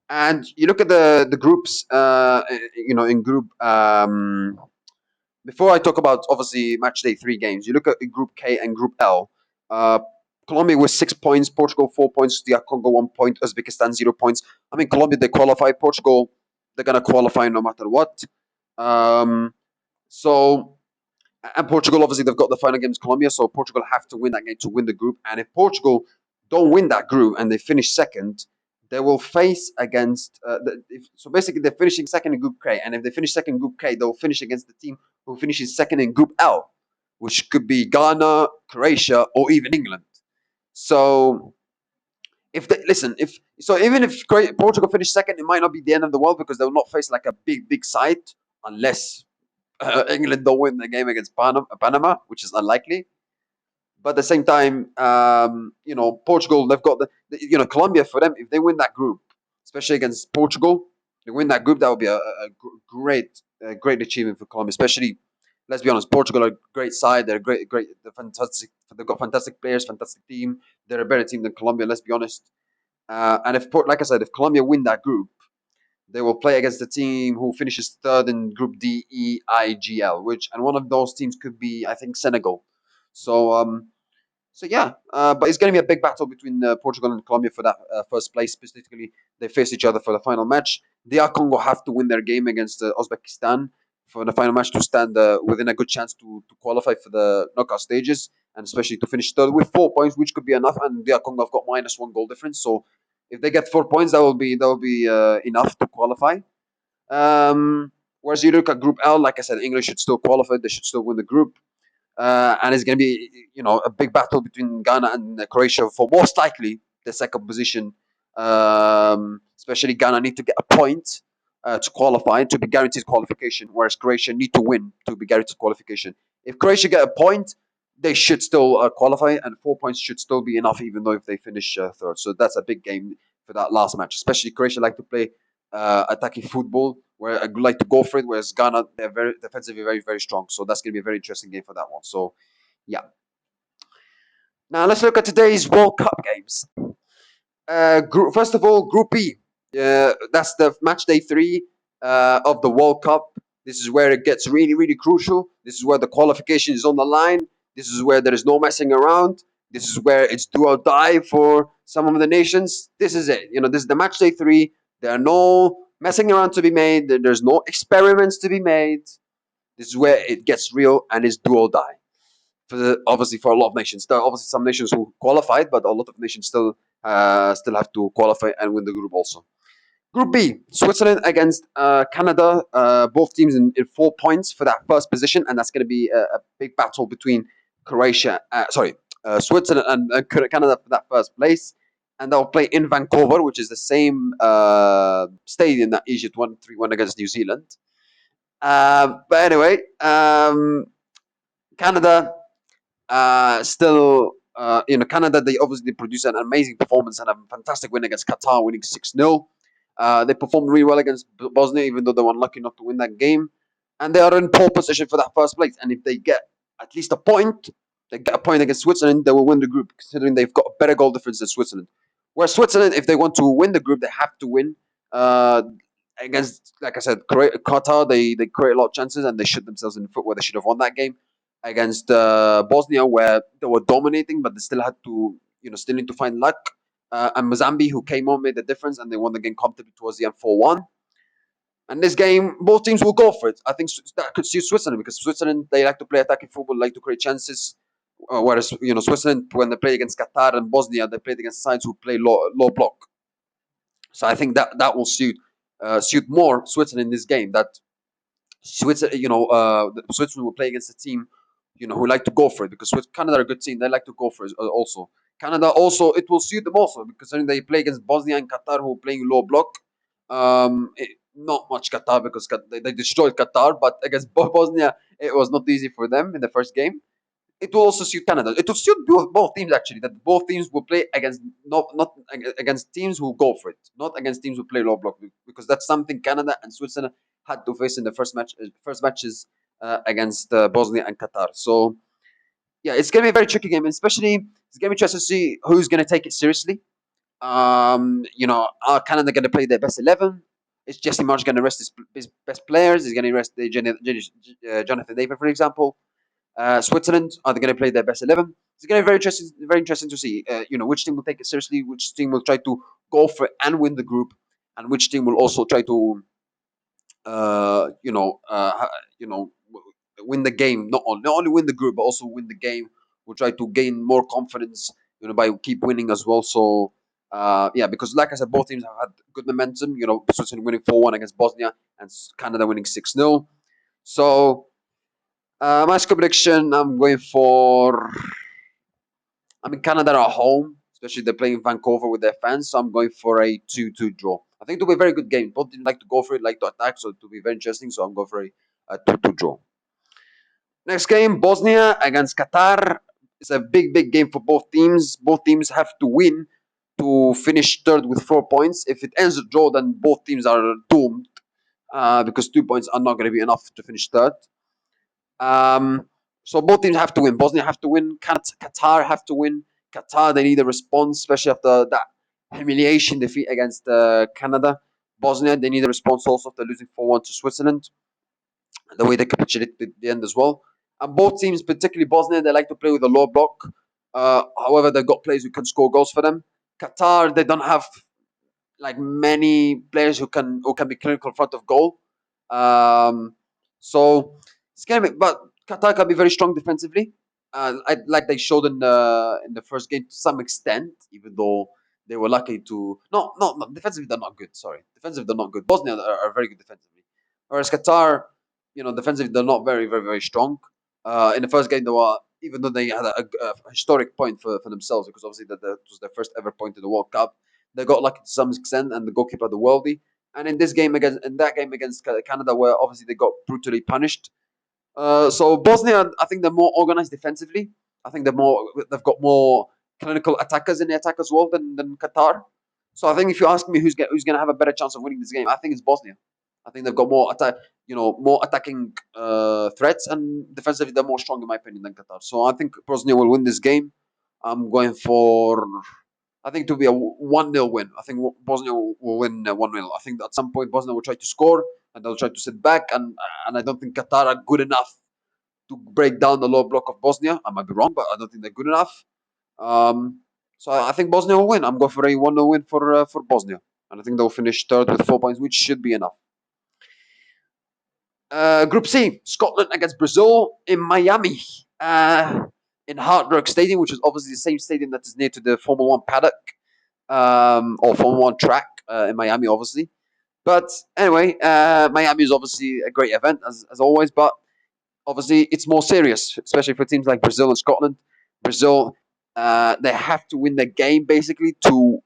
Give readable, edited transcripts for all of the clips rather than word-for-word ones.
And you look at the groups, in group. Before I talk about obviously match day 3 games, you look at Group K and Group L. Uh, Colombia with 6 points, Portugal 4 points, DR Congo 1 point, Uzbekistan 0 points. I mean, Colombia they qualify, Portugal they're gonna qualify no matter what. Um, so and Portugal obviously they've got the final against Colombia, so Portugal have to win that game to win the group. And if Portugal don't win that group and they finish second, they will face against. So basically, they're finishing second in Group K, and if they finish second in Group K, they'll finish against the team who finishes second in Group L, which could be Ghana, Croatia, or even England. So if they listen, if so, even if Portugal finish second, it might not be the end of the world because they will not face like a big side unless England don't win the game against Panama, which is unlikely. But at the same time, Portugal, they've got Colombia for them. If they win that group, especially against Portugal, they win that group, that would be a great achievement for Colombia. Especially, let's be honest, Portugal are a great side. They're they're fantastic. They've got fantastic players, fantastic team. They're a better team than Colombia. Let's be honest. And like I said, if Colombia win that group, they will play against the team who finishes third in Group D, E, I, G, L, and one of those teams could be, I think, Senegal. So, yeah, but it's going to be a big battle between Portugal and Colombia for that first place. Specifically, they face each other for the final match. DR Congo have to win their game against Uzbekistan for the final match to stand within a good chance to qualify for the knockout stages, and especially to finish third with 4 points, which could be enough. And DR Congo have got -1 goal difference, so if they get 4 points, that will be enough to qualify. Whereas you look at Group L, like I said, English should still qualify. They should still win the group. And it's going to be, a big battle between Ghana and Croatia for most likely the second position. Especially Ghana need to get a point to qualify to be guaranteed qualification, whereas Croatia need to win to be guaranteed qualification. If Croatia get a point, they should still qualify, and 4 points should still be enough, even though if they finish third. So that's a big game for that last match. Especially Croatia like to play attacking football, where I like to go for it, whereas Ghana they're very defensively very strong. So that's gonna be a very interesting game for that one. So yeah. Now let's look at today's World Cup games. First of all, Group B. That's the match day 3 of the World Cup. This is where it gets really crucial. This is where the qualification is on the line. This is where there is no messing around. This is where it's do or die for some of the nations. This is it. This is the match day 3. There are no messing around to be made. There's no experiments to be made. This is where it gets real and it's do or die. Obviously for a lot of nations. There are obviously some nations who qualified, but a lot of nations still have to qualify and win the group also. Group B, Switzerland against Canada. Both teams in 4 points for that first position, and that's going to be a big battle between Switzerland and Canada for that first place. And they'll play in Vancouver, which is the same stadium that Egypt won 3-1 against New Zealand. But anyway, Canada still, Canada, they obviously produced an amazing performance and a fantastic win against Qatar, winning 6-0. They performed really well against Bosnia, even though they were unlucky not to win that game. And they are in pole position for that first place. And if they get at least a point, they get a point against Switzerland, they will win the group, considering they've got a better goal difference than Switzerland. Whereas Switzerland, if they want to win the group, they have to win. Against, like I said, Qatar, they create a lot of chances and they shoot themselves in the foot where they should have won that game. Against Bosnia, where they were dominating, but they still had to, still need to find luck. And Mozambique, who came on, made the difference, and they won the game comfortably towards the end 4-1. And this game, both teams will go for it. I think that could suit Switzerland because Switzerland, they like to play attacking football, like to create chances. Whereas, Switzerland, when they play against Qatar and Bosnia, they played against sides who play low block. So I think that will suit more Switzerland in this game. That Switzerland, Switzerland will play against a team, who like to go for it because Canada are a good team. They like to go for it also. Canada also, it will suit them also because when they play against Bosnia and Qatar who are playing low block. Not much Qatar because they destroyed Qatar, but against Bosnia it was not easy for them in the first game. It will also suit Canada. It will suit both teams actually. That both teams will play against not against teams who go for it, not against teams who play low block, because that's something Canada and Switzerland had to face in the first matches against Bosnia and Qatar. So yeah, it's gonna be a very tricky game, especially it's gonna be interesting to see who's gonna take it seriously. Are Canada going to play their best 11? Is Jesse Marsh going to rest his best players? Is going to rest Jonathan David, for example? Switzerland, are they going to play their best 11? It's going to be very interesting to see. Which team will take it seriously, which team will try to go for it and win the group, and which team will also try to, uh, you know, uh, ha- you know, win the game. Not only win the group, but also win the game. We'll try to gain more confidence, by keep winning as well. So, yeah, because like I said, both teams have had good momentum. Switzerland winning 4-1 against Bosnia, and Canada winning 6-0. So, my score prediction, I'm going for. I mean, Canada are at home, especially they're playing Vancouver with their fans, so I'm going for a 2-2 draw. I think it'll be a very good game. Both teams like to go for it, like to attack, so it'll be very interesting. So I'm going for a 2-2 draw. Next game, Bosnia against Qatar. It's a big game for both teams. Both teams have to win to finish third with 4 points. If it ends a draw, then both teams are doomed because 2 points are not going to be enough to finish third. So both teams have to win. Bosnia have to win. Qatar have to win. Qatar, they need a response, especially after that humiliation defeat against Canada. Bosnia, they need a response also after losing 4-1 to Switzerland. The way they capitulated at the end as well. And both teams, particularly Bosnia, they like to play with a low block. However, they've got players who can score goals for them. Qatar, they don't have like many players who can be clinical in front of goal. So it's gonna be, but Qatar can be very strong defensively. Like they showed in the first game to some extent, even though they were lucky to no defensively they're not good. Sorry, defensively they're not good. Bosnia are very good defensively, whereas Qatar, defensively they're not very strong. In the first game, they were even though they had a historic point for themselves because obviously that was their first ever point in the World Cup. They got lucky to some extent, and the goalkeeper the worldie. And in that game against Canada, where obviously they got brutally punished. So Bosnia, I think they're more organized defensively. I think they've got more clinical attackers in the attack as well than Qatar. So I think if you ask me who's going to have a better chance of winning this game, I think it's Bosnia. I think they've got more attacking threats, and defensively they're more strong in my opinion than Qatar. So I think Bosnia will win this game. I'm going for. I think it will be a 1-0 win. I think Bosnia will win 1-0. I think at some point Bosnia will try to score and they'll try to sit back. And I don't think Qatar are good enough to break down the low block of Bosnia. I might be wrong, but I don't think they're good enough. So I think Bosnia will win. I'm going for a 1-0 win for Bosnia. And I think they'll finish third with 4 points, which should be enough. Group C, Scotland against Brazil in Miami. In Hard Rock Stadium, which is obviously the same stadium that is near to the Formula One paddock. Or Formula One track in Miami, obviously. But anyway, Miami is obviously a great event as always, but obviously it's more serious, especially for teams like Brazil and Scotland. Brazil, they have to win the game basically to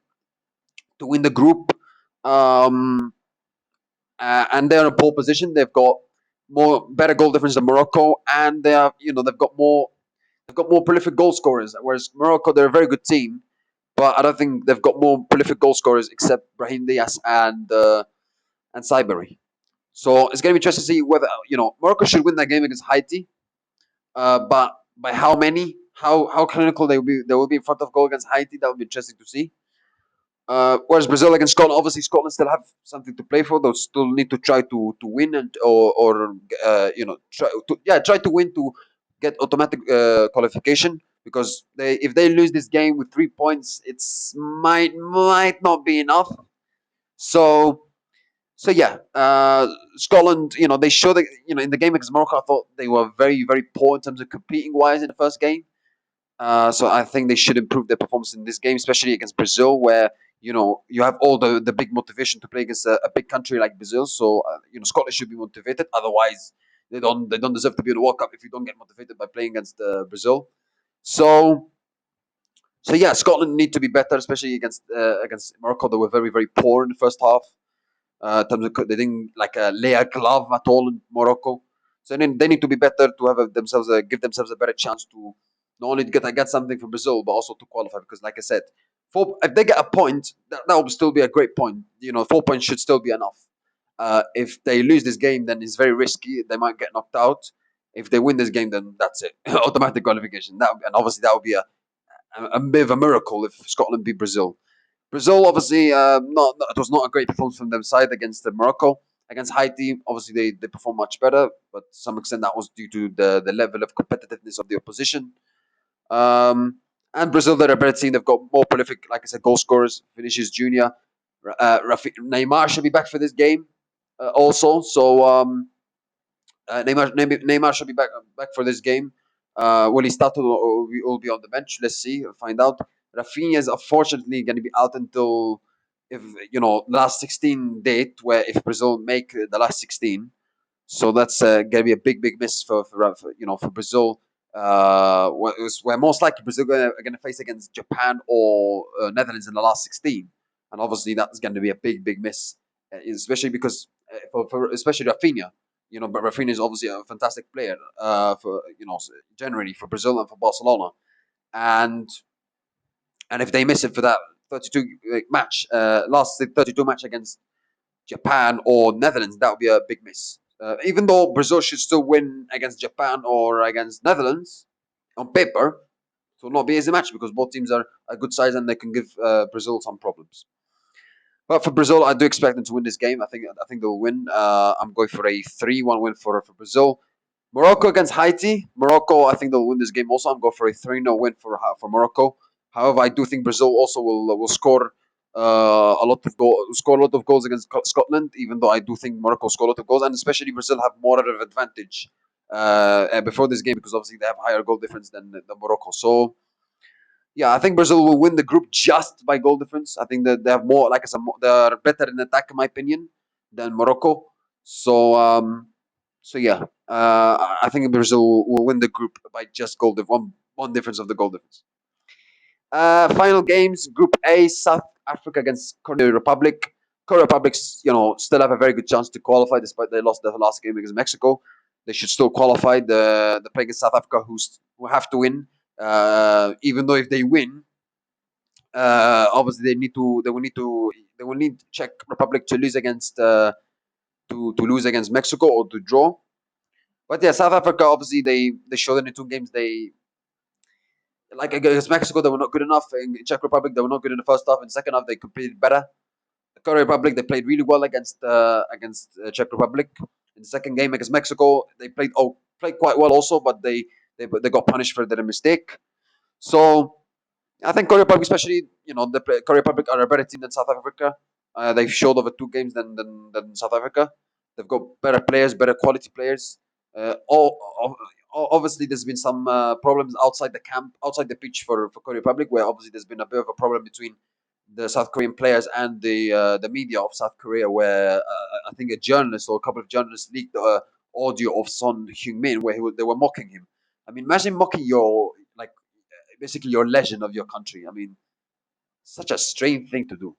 win the group, and they're in a pole position. They've got better goal difference than Morocco, and they've got more prolific goal scorers. Whereas Morocco, they're a very good team, but I don't think they've got more prolific goal scorers except Brahim Diaz and Saibury. So it's going to be interesting to see whether Morocco should win that game against Haiti, but by how many, how clinical they will be in front of goal against Haiti. That would be interesting to see. Whereas Brazil against Scotland, obviously Scotland still have something to play for. They'll still need to try to win and or try to win to get automatic qualification because if they lose this game with 3 points, it's might not be enough. So yeah, Scotland, they showed that in the game against Morocco, I thought they were very poor in terms of competing wise in the first game. So I think they should improve their performance in this game, especially against Brazil, where you have all the big motivation to play against a big country like Brazil. So Scotland should be motivated. Otherwise, they don't deserve to be in the World Cup if you don't get motivated by playing against Brazil. So yeah, Scotland need to be better, especially against Morocco. They were very poor in the first half. In terms of they didn't lay a glove at all in Morocco. So then they need to be better to have give themselves a better chance to not only get something from Brazil but also to qualify. Because like I said, if they get a point, that will still be a great point. 4 points should still be enough. If they lose this game, then it's very risky. They might get knocked out. If they win this game, then that's it, automatic qualification. And obviously that would be a bit of a miracle if Scotland beat Brazil. Brazil, obviously, it was not a great performance from their side against Morocco. Against Haiti, obviously they performed much better, but to some extent that was due to the level of competitiveness of the opposition. Um, and Brazil, they're a better team. They've got more prolific, like I said, goal scorers. Vinicius Junior, Neymar should be back for this game, also. So Neymar should be back for this game. Will he start or will be on the bench? Let's see, find out. Rafinha is unfortunately going to be out until if last 16 date, where if Brazil make the last 16, so that's going to be a big miss for Brazil. Where most likely Brazil are going to face against Japan or Netherlands in the last 16, and obviously that's going to be a big miss, especially because for especially Rafinha. But Rafinha is obviously a fantastic player for generally for Brazil and for Barcelona, and if they miss it for that 32 match, last 32 match against Japan or Netherlands, that would be a big miss. Even though Brazil should still win against Japan or against Netherlands on paper, it will not be an easy match because both teams are a good size and they can give Brazil some problems. But for Brazil, I do expect them to win this game. I think they'll win. I'm going for a 3-1 win for Brazil. Morocco against Haiti. Morocco, I think they'll win this game also. I'm going for a 3-0 win for Morocco. However, I do think Brazil also will score score a lot of goals against Scotland. Even though I do think Morocco score a lot of goals, and especially Brazil have more of an advantage before this game because obviously they have higher goal difference than Morocco. So yeah, I think Brazil will win the group just by goal difference. I think that they have more, like I said, they're better in attack, in my opinion, than Morocco. So, yeah, I think Brazil will win the group by just one difference of the goal difference. Final games: Group A, South Africa against Korea Republic. Korea Republic, still have a very good chance to qualify despite they lost their last game against Mexico. They should still qualify. The play against South Africa, who have to win. Even though if they win, obviously they will need Czech Republic to lose against to lose against Mexico or to draw. But yeah, South Africa obviously they showed in the two games they like against Mexico they were not good enough. In Czech Republic they were not good in the first half. In the second half they competed better. Korea Republic they played really well against Czech Republic. In the second game against Mexico they played quite well also, but they got punished for their mistake. So I think Korea Republic, especially the Korea Republic, are a better team than South Africa. They've showed over two games than South Africa. They've got better players, better quality players. Obviously, there's been some problems outside the camp, outside the pitch for Korea Republic, where obviously there's been a bit of a problem between the South Korean players and the media of South Korea, where I think a journalist or a couple of journalists leaked audio of Son Heung-min where they were mocking him. I mean, imagine mocking your like basically your legend of your country. I mean, such a strange thing to do.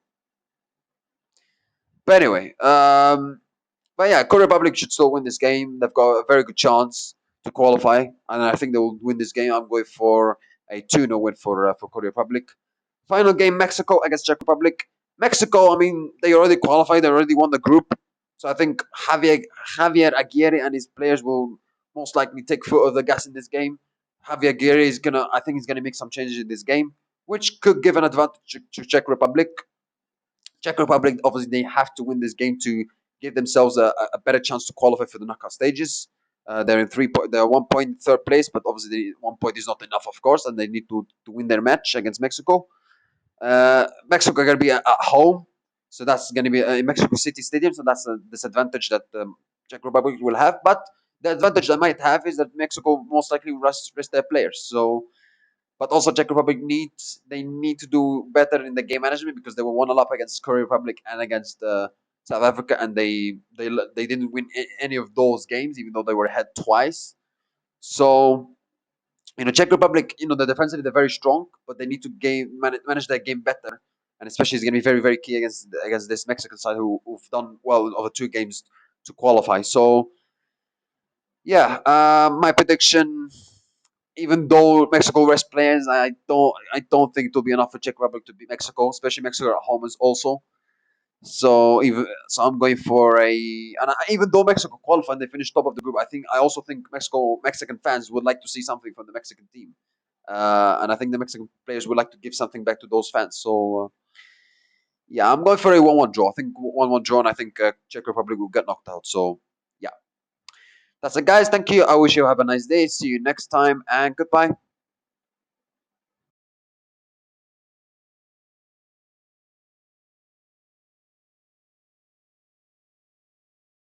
But anyway, but yeah, Korea Republic should still win this game. They've got a very good chance to qualify, and I think they will win this game. I'm going for a 2-0 win for Korea Republic. Final game: Mexico against Czech Republic. Mexico, I mean, they already qualified. They already won the group. So I think Javier Aguirre and his players will most likely take foot of the gas in this game. Javier Aguirre I think he's gonna make some changes in this game, which could give an advantage to Czech Republic. Czech Republic, obviously, they have to win this game to give themselves a better chance to qualify for the knockout stages. They're in they're 1 point third place, but obviously 1 point is not enough, of course, and they need to win their match against Mexico. Mexico are going to be at home, so that's going to be in Mexico City Stadium, so that's a disadvantage that Czech Republic will have. But the advantage they might have is that Mexico most likely will rest their players. So but also Czech Republic need to do better in the game management because they were 1-0 up against Korea Republic and against South Africa, and they didn't win any of those games, even though they were ahead twice. So Czech Republic, the defensively they're very strong, but they need to manage their game better, and especially it's going to be very key against this Mexican side who've done well over two games to qualify. So yeah, my prediction, even though Mexico rest players, I don't think it will be enough for Czech Republic to beat Mexico, especially Mexico at home is also. So I'm going for even though Mexico qualified and they finished top of the group, I also think Mexican fans would like to see something from the Mexican team, and I think the Mexican players would like to give something back to those fans. So Yeah, I'm going for a 1-1 draw. I think 1-1 draw, and I think Czech Republic will get knocked out. So yeah, that's it, guys. Thank you. I wish you have a nice day. See you next time, and goodbye.